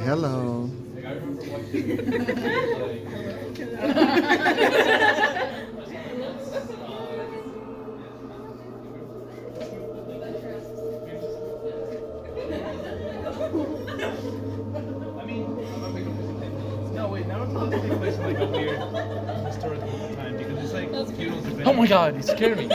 Hello. No, wait, now it's all taking place in like a weird historical time because it's like funerals have been. Oh my god, you scared me.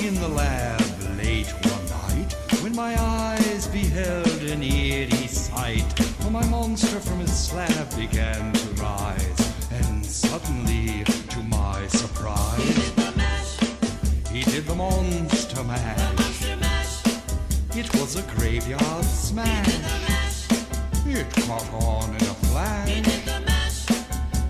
In the lab late one night, when my eyes beheld an eerie sight, for my monster from his slab began to rise, and suddenly, to my surprise, he did the monster mash. It was a graveyard smash. It caught on in a flash.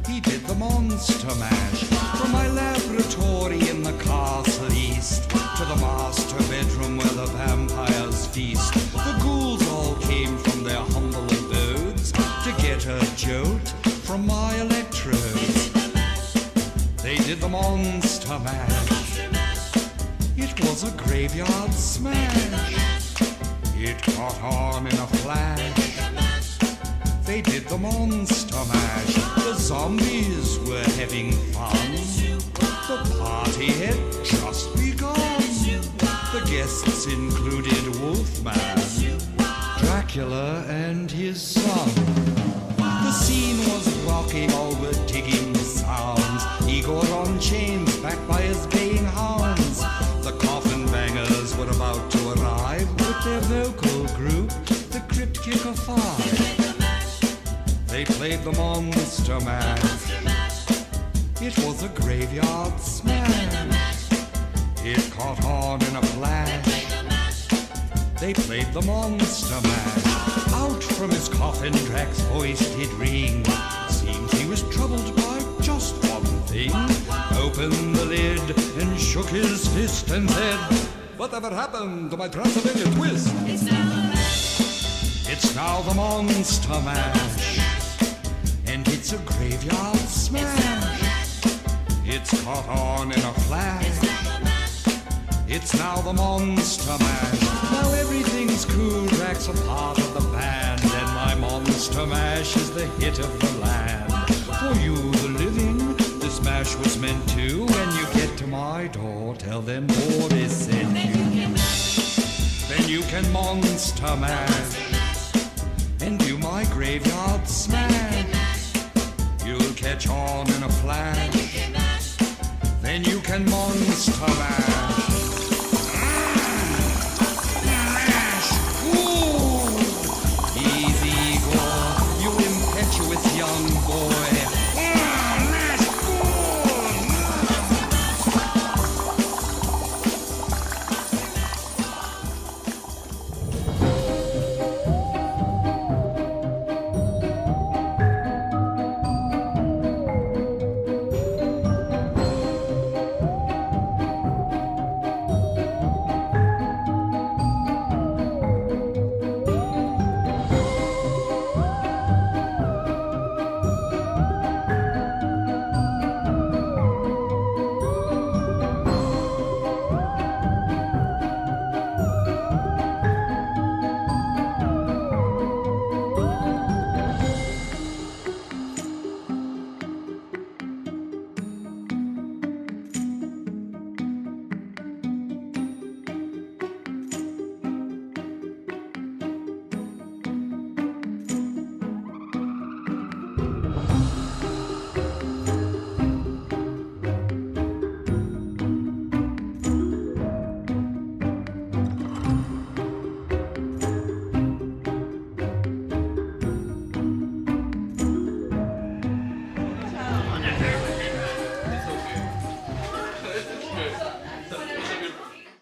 He did the monster mash. From my laboratory in the castle east to the master bedroom where the vampires feast, the ghouls all came from their humble abodes to get a jolt from my electrodes. They did the monster mash. It was a graveyard smash. It caught on in a flash. They did the monster mash. The zombies were having fun. The party had just begun. The guests included Wolfman, Dracula, and his son. The scene was rocking, all were digging the sounds. Igor on chains, backed by his baying hounds. The coffin bangers were about to arrive with their vocal group, the Crypt Kicker Five. They played the monster mash. It was a graveyard smash. It caught on in a flash. They played the monster mash. Out from his coffin, Drac's voice did ring. Seems he was troubled by just one thing. Opened the lid and shook his fist and said, Whatever happened to my Transylvania twist? It's now the Monster Mash, and it's a graveyard smash. It's caught on in a flash. It's now the Monster Mash. Now everything's cool, Drax a part of the band, and my Monster Mash is the hit of the land. For you, the living, this mash was meant to. When you get to my door, tell them Boris sent you. Then you can Monster Mash and do my graveyard smash. You'll catch on in a flash. Then you can Monster Mash.